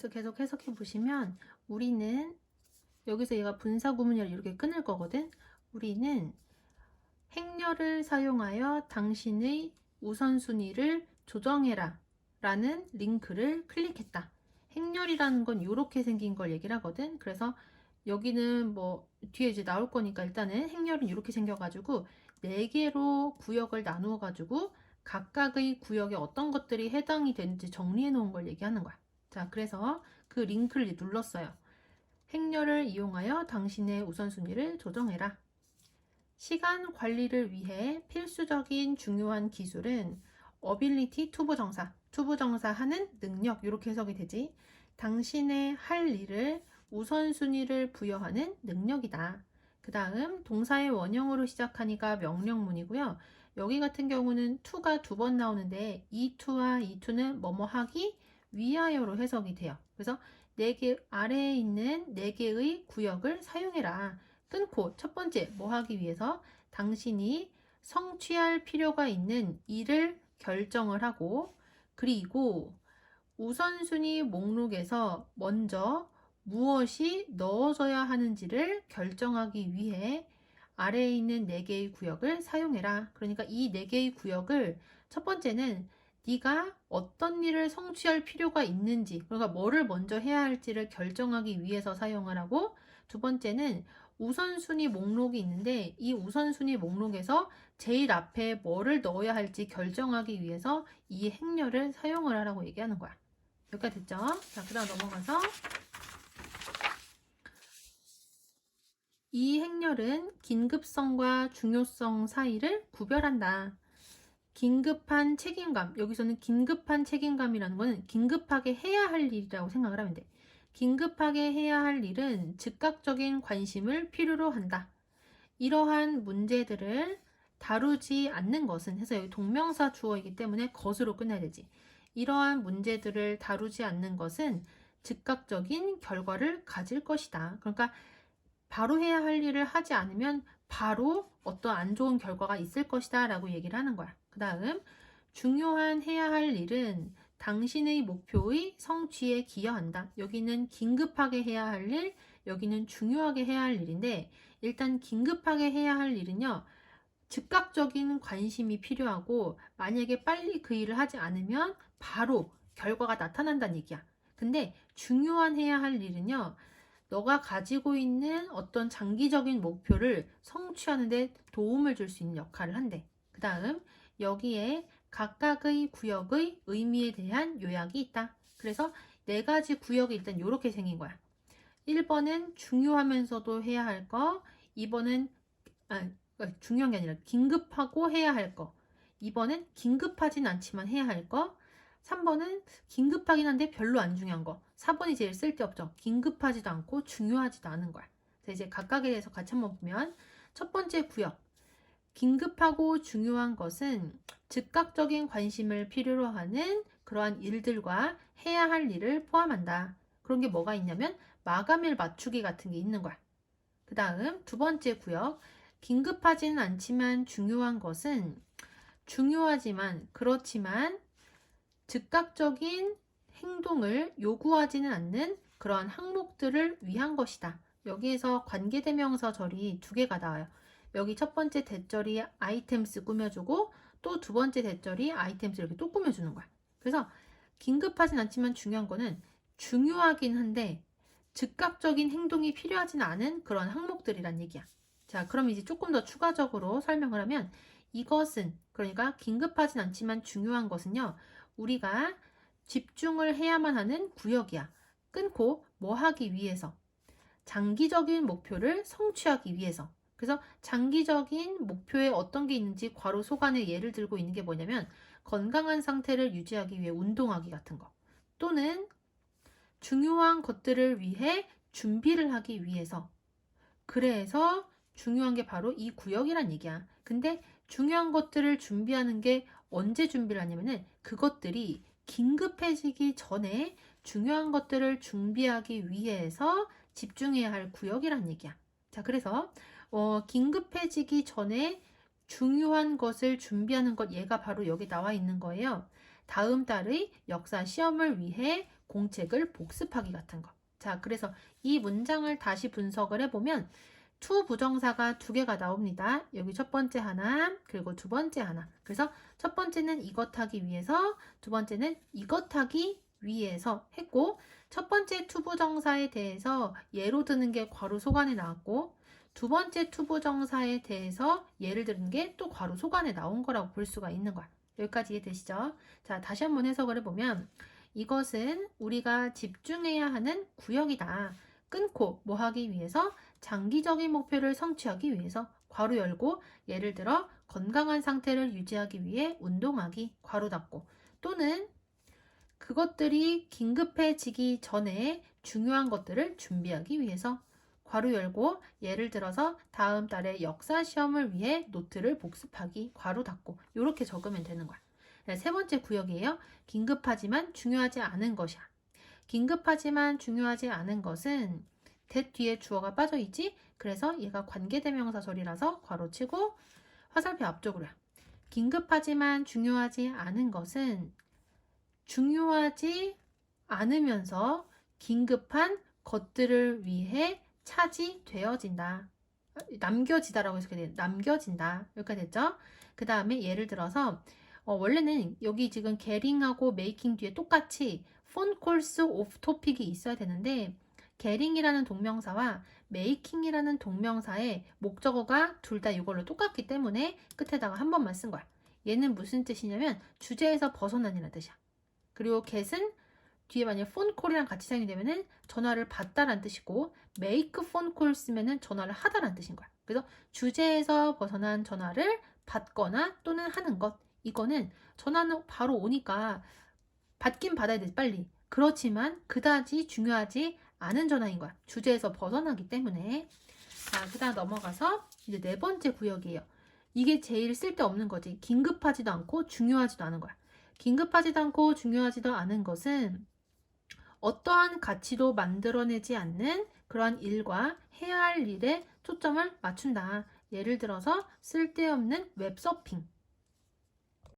그래서 계속 해석해 보시면 우리는 여기서 얘가 분사 구문이라 이렇게 끊을 거거든. 우리는 행렬을 사용하여 당신의 우선순위를 조정해라 라는 링크를 클릭했다. 행렬이라는 건 이렇게 생긴 걸 얘기를 하거든. 그래서 여기는 뭐 뒤에 이제 나올 거니까 일단은 행렬은 이렇게 생겨가지고 4개로 구역을 나누어 가지고 각각의 구역에 어떤 것들이 해당이 되는지 정리해 놓은 걸 얘기하는 거야. 자, 그래서 그 링크를 눌렀어요. 행렬을 이용하여 당신의 우선순위를 조정해라. 시간 관리를 위해 필수적인 중요한 기술은 ability 투부정사, 투부정사 하는 능력 이렇게 해석이 되지. 당신의 할 일을 우선순위를 부여하는 능력이다. 그 다음 동사의 원형으로 시작하니까 명령문이고요. 여기 같은 경우는 to가 2번 나오는데 이 to와 이 to는 뭐뭐 하기 위하여로 해석이 돼요. 그래서 4개 아래에 있는 4개의 구역을 사용해라. 끊고 첫 번째 뭐 하기 위해서 당신이 성취할 필요가 있는 일을 결정을 하고, 그리고 우선순위 목록에서 먼저 무엇이 넣어져야 하는지를 결정하기 위해 아래에 있는 4개의 구역을 사용해라. 그러니까 이 4개의 구역을 첫 번째는 네가 어떤 일을 성취할 필요가 있는지, 그러니까 뭐를 먼저 해야 할지를 결정하기 위해서 사용하라고. 두 번째는 우선순위 목록이 있는데 이 우선순위 목록에서 제일 앞에 뭐를 넣어야 할지 결정하기 위해서 이 행렬을 사용을 하라고 얘기하는 거야. 여기까지 됐죠? 자, 그 다음 넘어가서 이 행렬은 긴급성과 중요성 사이를 구별한다. 긴급한 책임감, 여기서는 긴급한 책임감이라는 거는 긴급하게 해야 할 일이라고 생각을 하면 돼. 긴급하게 해야 할 일은 즉각적인 관심을 필요로 한다. 이러한 문제들을 다루지 않는 것은 해서 여기 동명사 주어이기 때문에 것으로 끝나야 되지. 이러한 문제들을 다루지 않는 것은 즉각적인 결과를 가질 것이다. 그러니까 바로 해야 할 일을 하지 않으면 바로 어떤 안 좋은 결과가 있을 것이다 라고 얘기를 하는 거야. 그 다음 중요한 해야 할 일은 당신의 목표의 성취에 기여한다. 여기는 긴급하게 해야 할 일, 여기는 중요하게 해야 할 일인데 일단 긴급하게 해야 할 일은요. 즉각적인 관심이 필요하고 만약에 빨리 그 일을 하지 않으면 바로 결과가 나타난다는 얘기야. 근데 중요한 해야 할 일은요. 너가 가지고 있는 어떤 장기적인 목표를 성취하는 데 도움을 줄 수 있는 역할을 한대. 그 다음 여기에 각각의 구역의 의미에 대한 요약이 있다. 그래서 4가지 구역이 일단 이렇게 생긴 거야. 1번은 중요하면서도 해야 할 거, 2번은 중요한 게 아니라 긴급하고 해야 할 거, 2번은 긴급하진 않지만 해야 할 거, 3번은 긴급하긴 한데 별로 안 중요한 거, 4번이 제일 쓸데없죠. 긴급하지도 않고 중요하지도 않은 거야. 그래서 이제 각각에 대해서 같이 한번 보면 첫 번째 구역, 긴급하고 중요한 것은 즉각적인 관심을 필요로 하는 그러한 일들과 해야 할 일을 포함한다. 그런 게 뭐가 있냐면 마감일 맞추기 같은 게 있는 거야. 그 다음 두 번째 구역, 긴급하지는 않지만 중요한 것은 중요하지만 그렇지만 즉각적인 행동을 요구하지는 않는 그러한 항목들을 위한 것이다. 여기에서 관계대명사 절이 2개가 나와요. 여기 첫 번째 대절이 아이템스 꾸며주고 또 두 번째 대절이 아이템스 이렇게 또 꾸며주는 거야. 그래서 긴급하진 않지만 중요한 거는 중요하긴 한데 즉각적인 행동이 필요하진 않은 그런 항목들이란 얘기야. 자, 그럼 이제 조금 더 추가적으로 설명을 하면 이것은, 그러니까 긴급하진 않지만 중요한 것은요. 우리가 집중을 해야만 하는 구역이야. 끊고 뭐 하기 위해서? 장기적인 목표를 성취하기 위해서. 그래서 장기적인 목표에 어떤 게 있는지 괄호 속안에 예를 들고 있는 게 뭐냐면 건강한 상태를 유지하기 위해 운동하기 같은 거. 또는 중요한 것들을 위해 준비를 하기 위해서. 그래서 중요한 게 바로 이 구역이란 얘기야. 근데 중요한 것들을 준비하는 게 언제 준비를 하냐면은 그것들이 긴급해지기 전에 중요한 것들을 준비하기 위해서 집중해야 할 구역이란 얘기야. 자, 그래서 긴급해지기 전에 중요한 것을 준비하는 것, 얘가 바로 여기 나와 있는 거예요. 다음 달의 역사 시험을 위해 공책을 복습하기 같은 거. 자, 그래서 이 문장을 다시 분석을 해보면 to 부정사가 두 개가 나옵니다. 여기 첫 번째 하나, 그리고 두 번째 하나. 그래서 첫 번째는 이것 하기 위해서, 두 번째는 이것 하기 위해서 했고, 첫 번째 to 부정사에 대해서 예로 드는 게 괄호 소관에 나왔고, 두 번째 to 부정사에 대해서 예를 드는 게 또 괄호 소관에 나온 거라고 볼 수가 있는 거야. 여기까지 이해되시죠? 자, 다시 한번 해석을 해보면 이것은 우리가 집중해야 하는 구역이다. 끊고 뭐 하기 위해서? 장기적인 목표를 성취하기 위해서 괄호 열고 예를 들어 건강한 상태를 유지하기 위해 운동하기 괄호 닫고 또는 그것들이 긴급해지기 전에 중요한 것들을 준비하기 위해서 괄호 열고 예를 들어서 다음 달에 역사 시험을 위해 노트를 복습하기 괄호 닫고 이렇게 적으면 되는 거야. 세 번째 구역이에요. 긴급하지만 중요하지 않은 것이야. 긴급하지만 중요하지 않은 것은 that 뒤에 주어가 빠져있지? 그래서 얘가 관계대명사절이라서 괄호치고 화살표 앞쪽으로요. 긴급하지만 중요하지 않은 것은 중요하지 않으면서 긴급한 것들을 위해 차지되어진다. 남겨지다라고 해서 그래. 남겨진다. 여기까지 됐죠? 그 다음에 예를 들어서 원래는 여기 지금 getting하고 making 뒤에 똑같이 phone calls off topic이 있어야 되는데 getting이라는 동명사와 making이라는 동명사의 목적어가 둘 다 이걸로 똑같기 때문에 끝에다가 한 번만 쓴 거야. 얘는 무슨 뜻이냐면 주제에서 벗어나니라는 뜻이야. 그리고 get은 뒤에 만약에 phone call이랑 같이 사용이 되면은 전화를 받다라는 뜻이고 make phone call 쓰면은 전화를 하다라는 뜻인 거야. 그래서 주제에서 벗어난 전화를 받거나 또는 하는 것. 이거는 전화는 바로 오니까 받긴 받아야 돼 빨리. 그렇지만 그다지 중요하지 않은 전화인 거야. 주제에서 벗어나기 때문에. 자, 그다음 넘어가서 이제 네 번째 구역이에요. 이게 제일 쓸데없는 거지. 긴급하지도 않고 중요하지도 않은 거야. 긴급하지도 않고 중요하지도 않은 것은 어떠한 가치도 만들어내지 않는 그러한 일과 해야 할 일에 초점을 맞춘다. 예를 들어서 쓸데없는 웹서핑.